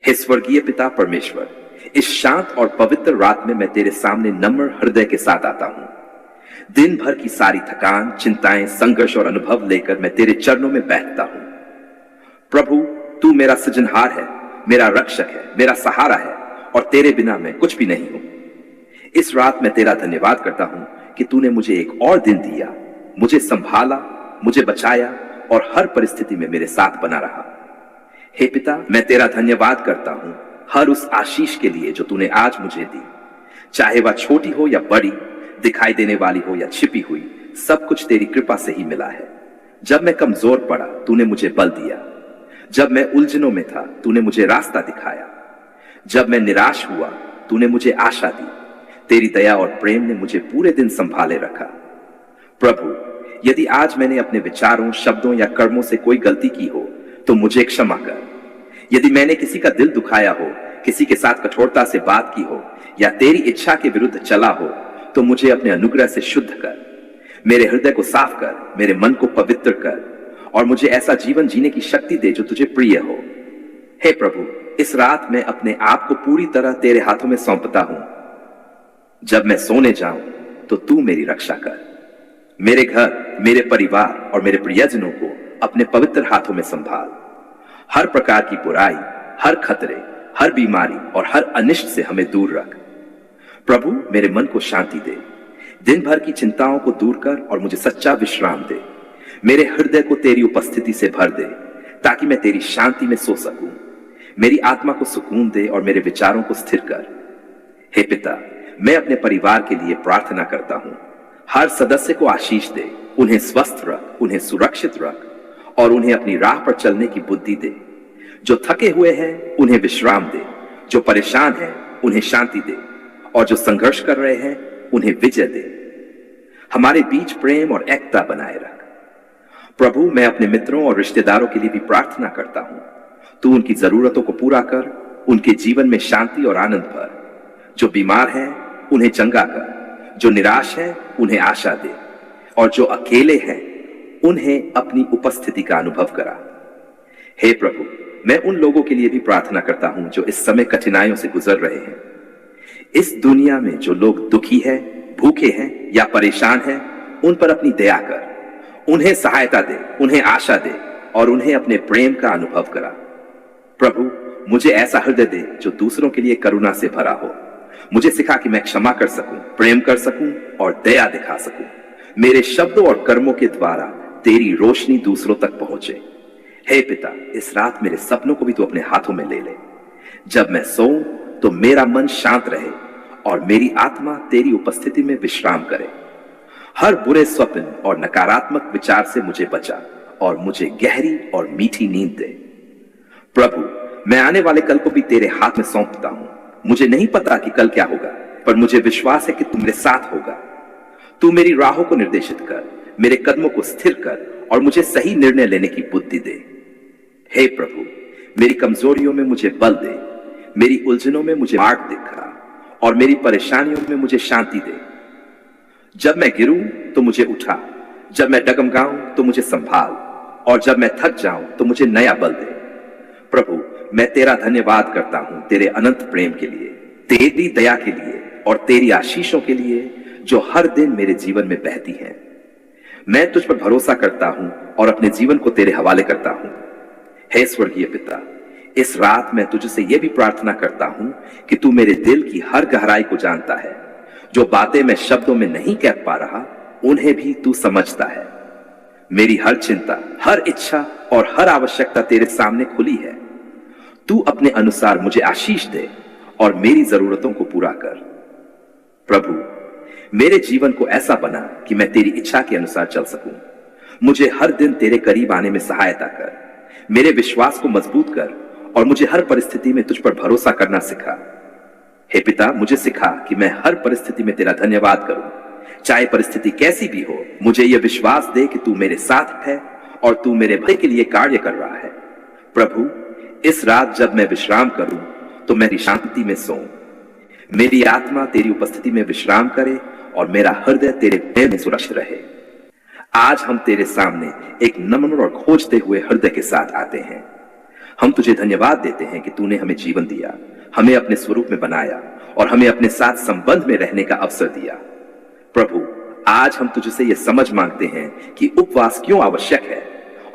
हे स्वर्गीय पिता परमेश्वर, इस शांत और पवित्र रात में मैं तेरे सामने नम्र हृदय के साथ आता हूं। दिन भर की सारी थकान, चिंताएं, संघर्ष और अनुभव लेकर मैं तेरे चरणों में बैठता हूं। प्रभु, तू मेरा सृजनहार है, मेरा रक्षक है, मेरा सहारा है और तेरे बिना मैं कुछ भी नहीं हूं। इस रात मैं तेरा धन्यवाद करता हूं कि तूने मुझे एक और दिन दिया, मुझे संभाला, मुझे बचाया और हर परिस्थिति में मेरे साथ बना रहा। हे पिता, मैं तेरा धन्यवाद करता हूं हर उस आशीष के लिए जो तूने आज मुझे दी, चाहे वह छोटी हो या बड़ी, दिखाई देने वाली हो या छिपी हुई, सब कुछ तेरी कृपा से ही मिला है। जब मैं कमजोर पड़ा, तूने मुझे बल दिया। जब मैं उलझनों में था, तूने मुझे रास्ता दिखाया। जब मैं निराश हुआ, तूने मुझे आशा दी। तेरी दया और प्रेम ने मुझे पूरे दिन संभाले रखा। प्रभु, यदि आज मैंने अपने विचारों, शब्दों या कर्मों से कोई गलती की हो तो मुझे क्षमा कर। यदि मैंने किसी का दिल दुखाया हो, किसी के साथ कठोरता से बात की हो या तेरी इच्छा के विरुद्ध चला हो, तो मुझे अपने अनुग्रह से शुद्ध कर। मेरे हृदय को साफ कर, मेरे मन को पवित्र कर और मुझे ऐसा जीवन जीने की शक्ति दे जो तुझे प्रिय हो। हे प्रभु, इस रात मैं अपने आप को पूरी तरह तेरे हाथों में सौंपता हूं। जब मैं सोने जाऊं तो तू मेरी रक्षा कर। मेरे घर, मेरे परिवार और मेरे प्रियजनों को अपने पवित्र हाथों में संभाल। हर प्रकार की बुराई, हर खतरे, हर बीमारी और हर अनिष्ट से हमें दूर रख। प्रभु, मेरे मन को शांति दे। दिन भर की चिंताओं को दूर कर और मुझे सच्चा विश्राम दे। मेरे हृदय को तेरी उपस्थिति से भर दे ताकि मैं तेरी शांति में सो सकूं। मेरी आत्मा को सुकून दे और मेरे विचारों को स्थिर कर। हे पिता, मैं अपने परिवार के लिए प्रार्थना करता हूं। हर सदस्य को आशीष दे, उन्हें स्वस्थ रख, उन्हें सुरक्षित रख और उन्हें अपनी राह पर चलने की बुद्धि दे। जो थके हुए हैं उन्हें विश्राम दे, जो परेशान हैं उन्हें शांति दे और जो संघर्ष कर रहे हैं उन्हें विजय दे। हमारे बीच प्रेम और एकता बनाए रख। प्रभु, मैं अपने मित्रों और रिश्तेदारों के लिए भी प्रार्थना करता हूं। तू उनकी जरूरतों को पूरा कर, उनके जीवन में शांति और आनंद भर। जो बीमार हैं उन्हें चंगा कर, जो निराश हैं उन्हें आशा दे और जो अकेले हैं उन्हें अपनी उपस्थिति का अनुभव करा। हे प्रभु, मैं उन लोगों के लिए भी प्रार्थना करता हूं जो इस समय कठिनाइयों से गुजर रहे हैं। इस दुनिया में जो लोग दुखी हैं, भूखे हैं या परेशान हैं, उन पर अपनी दया कर। उन्हें सहायता दे, उन्हें आशा दे और उन्हें अपने प्रेम का अनुभव करा। प्रभु, मुझे ऐसा हृदय दे जो दूसरों के लिए करुणा से भरा हो। मुझे सिखा कि मैं क्षमा कर सकूं, प्रेम कर सकूं और दया दिखा सकूं। मेरे शब्दों और कर्मों के द्वारा तेरी रोशनी दूसरों तक पहुंचे। हे पिता, इस रात मेरे सपनों को भी तू अपने हाथों में ले ले। जब मैं सोऊं तो मेरा मन शांत रहे और मेरी आत्मा तेरी उपस्थिति में विश्राम करे। हर बुरे स्वप्न और नकारात्मक विचार से मुझे बचा और मुझे गहरी और मीठी नींद दे। प्रभु, मैं आने वाले कल को भी तेरे हाथ में सौंपता हूं। मुझे नहीं पता कि कल क्या होगा, पर मुझे विश्वास है कि तू मेरे साथ होगा। तू मेरी राहों को निर्देशित कर, मेरे कदमों को स्थिर कर और मुझे सही निर्णय लेने की बुद्धि दे। हे प्रभु, मेरी कमजोरियों में मुझे बल दे, मेरी उलझनों में मुझे मार्ग दिखा और मेरी परेशानियों में मुझे शांति दे। जब मैं गिरूं तो मुझे उठा, जब मैं डगमगाऊं तो मुझे संभाल और जब मैं थक जाऊं तो मुझे नया बल दे। प्रभु, मैं तेरा धन्यवाद करता हूं तेरे अनंत प्रेम के लिए, तेरी दया के लिए और तेरी आशीषों के लिए जो हर दिन मेरे जीवन में बहती हैं। मैं तुझ पर भरोसा करता हूं और अपने जीवन को तेरे हवाले करता हूं। हे स्वर्गीय पिता, इस रात मैं तुझसे यह भी प्रार्थना करता हूं कि तू मेरे दिल की हर गहराई को जानता है। जो बातें मैं शब्दों में नहीं कह पा रहा, उन्हें भी तू समझता है। मेरी हर चिंता, हर इच्छा और हर आवश्यकता तेरे सामने खुली है। तू अपने अनुसार मुझे आशीष दे और मेरी जरूरतों को पूरा कर। प्रभु, मेरे जीवन को ऐसा बना कि मैं तेरी इच्छा के अनुसार चल सकूं। मुझे हर दिन तेरे करीब आने में सहायता कर, मेरे विश्वास को मजबूत कर और मुझे हर परिस्थिति में तुझ पर भरोसा करना सिखा। हे पिता, मुझे सिखा कि मैं हर परिस्थिति में तेरा धन्यवाद करूं, चाहे परिस्थिति कैसी भी हो। मुझे यह विश्वास दे कि तू मेरे साथ है और तू मेरे भले के लिए कार्य कर रहा है। प्रभु, इस रात जब मैं विश्राम करूं तो मेरी शांति में सोऊं। मेरी आत्मा तेरी उपस्थिति में विश्राम करे और मेरा हृदय तेरे प्रेम में सुरक्षित रहे। आज हम तेरे सामने एक नम्र और खोजते हुए हृदय के साथ आते हैं। हम तुझे धन्यवाद देते हैं कि तूने हमें जीवन दिया, हमें अपने स्वरूप में बनाया और हमें अपने साथ संबंध में रहने का अवसर दिया। प्रभु, आज हम तुझसे यह समझ मांगते हैं कि उपवास क्यों आवश्यक है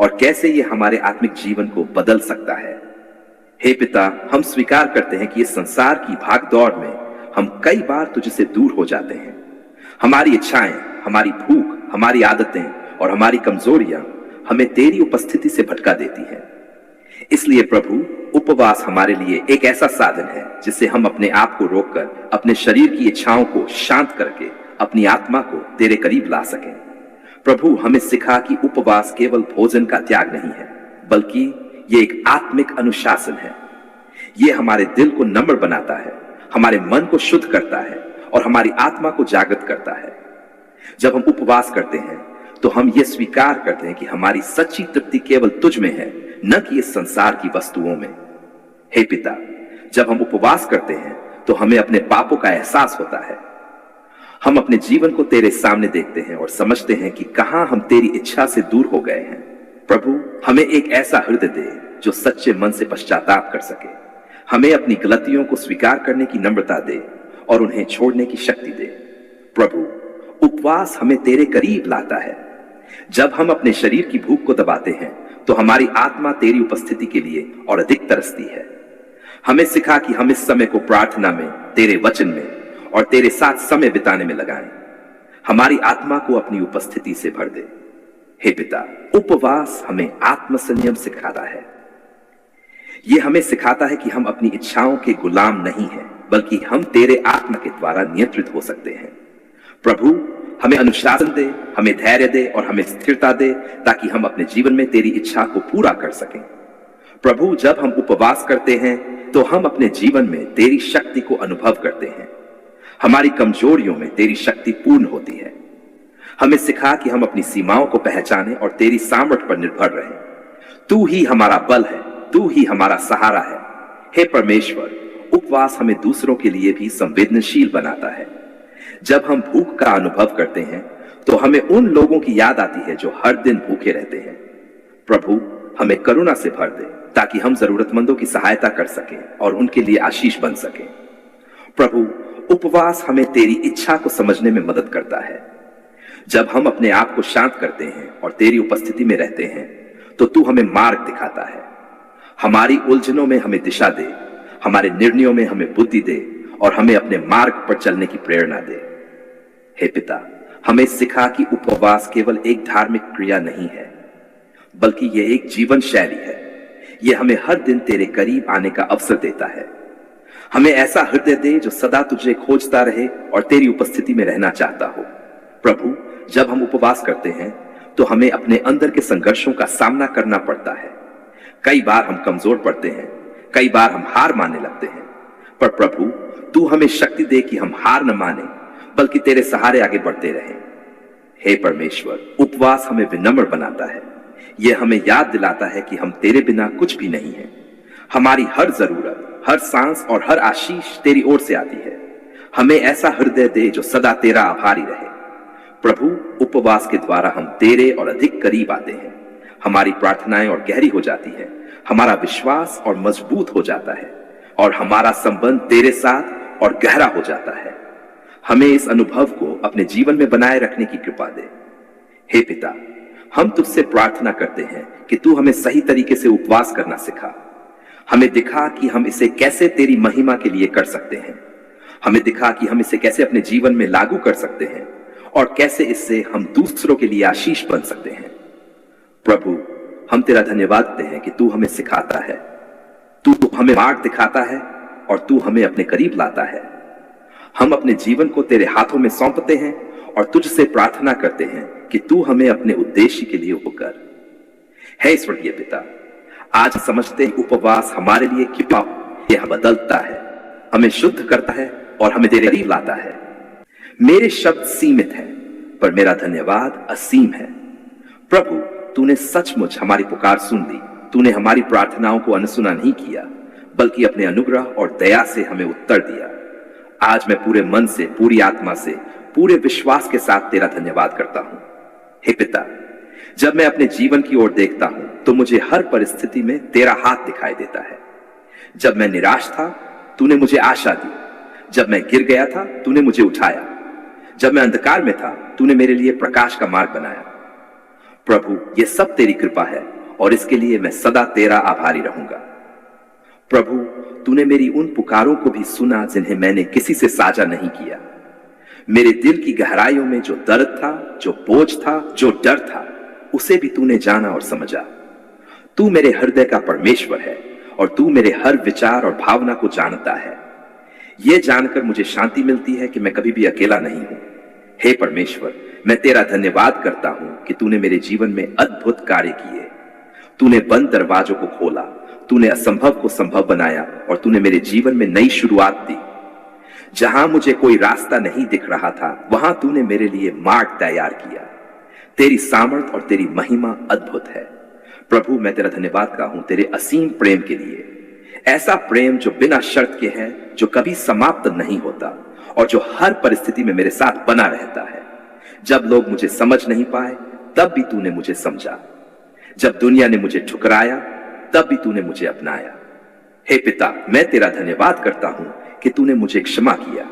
और कैसे यह हमारे आत्मिक जीवन को बदल सकता है। हे पिता, हम स्वीकार करते हैं कि इस संसार की भागदौड़ में हम कई बार तुझसे दूर हो जाते हैं। हमारी इच्छाएं, हमारी भूख, हमारी आदतें और हमारी कमजोरियां हमें तेरी उपस्थिति से भटका देती हैं। इसलिए प्रभु, उपवास हमारे लिए एक ऐसा साधन है जिससे हम अपने आप को रोककर अपने शरीर की इच्छाओं को शांत करके अपनी आत्मा को तेरे करीब ला सकें। प्रभु, हमें सिखा कि उपवास केवल भोजन का त्याग नहीं है, बल्कि ये एक आत्मिक अनुशासन है। ये हमारे दिल को नम्र बनाता है, हमारे मन को शुद्ध करता है और हमारी आत्मा को जागृत करता है। जब हम उपवास करते हैं तो हम ये स्वीकार करते हैं कि हमारी सच्ची तृप्ति केवल तुझ में है, न कि इस संसार की वस्तुओं में। हे पिता, जब हम उपवास करते हैं तो हमें अपने पापों का एहसास होता है। हम अपने जीवन को तेरे सामने देखते हैं और समझते हैं कि कहां हम तेरी इच्छा से दूर हो गए हैं। प्रभु, हमें एक ऐसा हृदय दे जो सच्चे मन से पश्चाताप कर सके। हमें अपनी गलतियों को स्वीकार करने की नम्रता दे और उन्हें छोड़ने की शक्ति दे। प्रभु, उपवास हमें तेरे करीब लाता है। जब हम अपने शरीर की भूख को दबाते हैं तो हमारी आत्मा तेरी उपस्थिति के लिए और अधिक तरसती है। हमें सिखा कि हम इस समय को प्रार्थना में, तेरे वचन में और तेरे साथ समय बिताने में लगाएं। हमारी आत्मा को अपनी उपस्थिति से भर दे। हे पिता, उपवास हमें आत्मसंयम सिखाता है। यह हमें सिखाता है कि हम अपनी इच्छाओं के गुलाम नहीं हैं, बल्कि हम तेरे आत्मा के द्वारा नियंत्रित हो सकते हैं। प्रभु, हमें अनुशासन दे, हमें धैर्य दे और हमें स्थिरता दे, ताकि हम अपने जीवन में तेरी इच्छा को पूरा कर सकें। प्रभु, जब हम उपवास करते हैं तो हम अपने जीवन में तेरी शक्ति को अनुभव करते हैं। हमारी कमजोरियों में तेरी शक्ति पूर्ण होती है। हमें सिखा कि हम अपनी सीमाओं को पहचानें और तेरी सामर्थ्य पर निर्भर रहें। तू ही हमारा बल है, तू ही हमारा सहारा है। हे परमेश्वर, उपवास हमें दूसरों के लिए भी संवेदनशील बनाता है। जब हम भूख का अनुभव करते हैं तो हमें उन लोगों की याद आती है जो हर दिन भूखे रहते हैं। प्रभु, हमें करुणा से भर दे ताकि हम जरूरतमंदों की सहायता कर सकें और उनके लिए आशीष बन सकें। प्रभु, उपवास हमें तेरी इच्छा को समझने में मदद करता है। जब हम अपने आप को शांत करते हैं और तेरी उपस्थिति में रहते हैं तो तू हमें मार्ग दिखाता है। हमारी उलझनों में हमें दिशा दे, हमारे निर्णयों में हमें बुद्धि दे और हमें अपने मार्ग पर चलने की प्रेरणा दे। हे पिता, हमें सिखा कि उपवास केवल एक धार्मिक क्रिया नहीं है, बल्कि यह एक जीवन शैली है। यह हमें हर दिन तेरे करीब आने का अवसर देता है। हमें ऐसा हृदय दे जो सदा तुझे खोजता रहे और तेरी उपस्थिति में रहना चाहता हो। प्रभु, जब हम उपवास करते हैं तो हमें अपने अंदर के संघर्षों का सामना करना पड़ता है। कई बार हम कमजोर पड़ते हैं, कई बार हम हार मानने लगते हैं, पर प्रभु, तू हमें शक्ति दे कि हम हार न माने, बल्कि तेरे सहारे आगे बढ़ते रहें। हे परमेश्वर, उपवास हमें विनम्र बनाता है। यह हमें याद दिलाता है कि हम तेरे बिना कुछ भी नहीं हैं। हमारी हर जरूरत, हर सांस और हर आशीष तेरी ओर से आती है। हमें ऐसा हृदय दे जो सदा तेरा आभारी रहे। प्रभु, उपवास के द्वारा हम तेरे और अधिक करीब आते हैं। हमारी प्रार्थनाएं और गहरी हो जाती है, हमारा विश्वास और मजबूत हो जाता है और हमारा संबंध तेरे साथ और गहरा हो जाता है। हमें इस अनुभव को अपने जीवन में बनाए रखने की कृपा दे। हे पिता, हम तुझसे प्रार्थना करते हैं कि तू हमें सही तरीके से उपवास करना सिखा। हमें दिखा कि हम इसे कैसे तेरी महिमा के लिए कर सकते हैं। हमें दिखा कि हम इसे कैसे अपने जीवन में लागू कर सकते हैं और कैसे इससे हम दूसरों के लिए आशीष बन सकते हैं। प्रभु, हम तेरा धन्यवाद देते हैं कि तू हमें सिखाता है, तू हमें मार्ग दिखाता है और तू हमें अपने करीब लाता है। हम अपने जीवन को तेरे हाथों में सौंपते हैं और तुझसे प्रार्थना करते हैं कि तू हमें अपने उद्देश्य के लिए उपकर। हे स्वर्गीय पिता, आज समझते हैं उपवास हमारे लिए क्या यह बदलता है, हमें शुद्ध करता है और हमें तेरे करीब लाता है। मेरे शब्द सीमित हैं, पर मेरा धन्यवाद असीम है। प्रभु, तूने सचमुच हमारी पुकार सुन ली। तूने हमारी प्रार्थनाओं को अनसुना नहीं किया, बल्कि अपने अनुग्रह और दया से हमें उत्तर दिया। आज मैं पूरे मन से, पूरी आत्मा से, पूरे विश्वास के साथ तेरा धन्यवाद करता हूं। हे पिता, जब मैं अपने जीवन की ओर देखता हूं तो मुझे हर परिस्थिति में तेरा हाथ दिखाई देता है। जब मैं निराश था, तूने मुझे आशा दी। जब मैं गिर गया था, तूने मुझे उठाया। जब मैं अंधकार में था, तूने मेरे लिए प्रकाश का मार्ग बनाया। प्रभु, ये सब तेरी कृपा है और इसके लिए मैं सदा तेरा आभारी रहूंगा। प्रभु, तूने मेरी उन पुकारों को भी सुना जिन्हें मैंने किसी से साझा नहीं किया। मेरे दिल की गहराइयों में जो दर्द था, जो बोझ था, जो डर था, उसे भी तूने जाना और समझा। तू मेरे हृदय का परमेश्वर है और तू मेरे हर विचार और भावना को जानता है। यह जानकर मुझे शांति मिलती है कि मैं कभी भी अकेला नहीं हूं। हे परमेश्वर, मैं तेरा धन्यवाद करता हूं कि तूने मेरे जीवन में अद्भुत कार्य किए। तूने बंद दरवाजों को खोला, तूने असंभव को संभव बनाया और तूने मेरे जीवन में नई शुरुआत दी। जहां मुझे कोई रास्ता नहीं दिख रहा था, वहां तूने मेरे लिए मार्ग तैयार किया। तेरी सामर्थ और तेरी महिमा अद्भुत है। प्रभु, मैं तेरा धन्यवाद करता हूं तेरे असीम प्रेम के लिए। ऐसा प्रेम जो बिना शर्त के है, जो कभी समाप्त नहीं होता और जो हर परिस्थिति में मेरे साथ बना रहता है। जब लोग मुझे समझ नहीं पाए, तब भी तूने मुझे समझा। जब दुनिया ने मुझे ठुकराया, तब भी तूने मुझे अपनाया। हे पिता, मैं तेरा धन्यवाद करता हूं कि तूने मुझे क्षमा किया।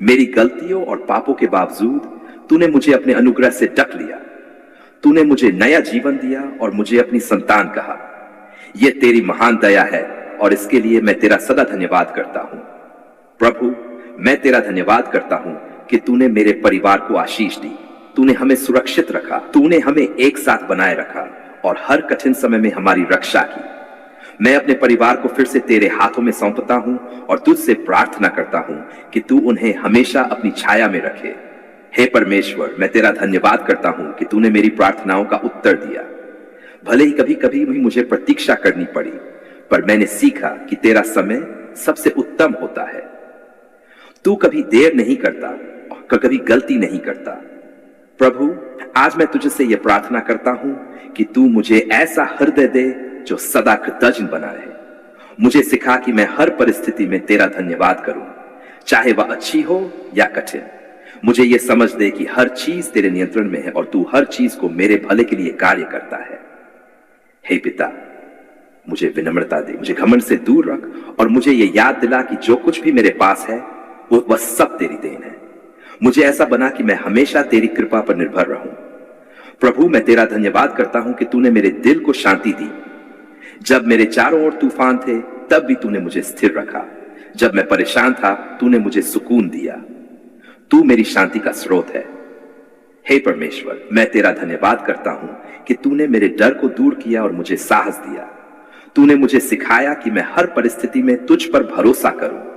मेरी गलतियों और पापों के बावजूद तूने मुझे अपने अनुग्रह से ढक लिया। तूने मुझे नया जीवन दिया और मुझे अपनी संतान कहा। यह तेरी महान दया है और इसके लिए मैं तेरा सदा धन्यवाद करता हूं। प्रभु, मैं तेरा धन्यवाद करता हूं कि तूने मेरे परिवार को आशीष दी। तूने हमें सुरक्षित रखा, तूने हमें एक साथ बनाए रखा और हर कठिन समय में हमारी रक्षा की। मैं अपने परिवार को फिर से तेरे हाथों में सौंपता हूं और तुझसे प्रार्थना करता हूं कि तू उन्हें हमेशा अपनी छाया में रखे। हे परमेश्वर, मैं तेरा धन्यवाद करता हूं कि तूने मेरी प्रार्थनाओं का उत्तर दिया। भले ही कभी कभी भी मुझे प्रतीक्षा करनी पड़ी, पर मैंने सीखा कि तेरा समय सबसे उत्तम होता है। तू कभी देर नहीं करता और कभी गलती नहीं करता। प्रभु, आज मैं तुझसे यह प्रार्थना करता हूं कि तू मुझे ऐसा हृदय दे जो सदा कृतज्ञ बना रहे। मुझे सिखा कि मैं हर परिस्थिति में तेरा धन्यवाद करूं, चाहे वह अच्छी हो या कठिन। मुझे यह समझ दे कि हर चीज तेरे नियंत्रण में है और तू हर चीज को मेरे भले के लिए कार्य करता है। हे पिता, मुझे विनम्रता दे, मुझे घमंड से दूर रख और मुझे यह याद दिला कि जो कुछ भी मेरे पास है वह सब तेरी देन है। मुझे ऐसा बना कि मैं हमेशा तेरी कृपा पर निर्भर रहूं। प्रभु, मैं तेरा धन्यवाद करता हूं कि तूने मेरे दिल को शांति दी। जब मेरे चारों ओर तूफान थे, तब भी तूने मुझे स्थिर रखा। जब मैं परेशान था, तूने मुझे सुकून दिया। तू मेरी शांति का स्रोत है। हे परमेश्वर, मैं तेरा धन्यवाद करता हूं कि तूने मेरे डर को दूर किया और मुझे साहस दिया। तूने मुझे सिखाया कि मैं हर परिस्थिति में तुझ पर भरोसा करूं।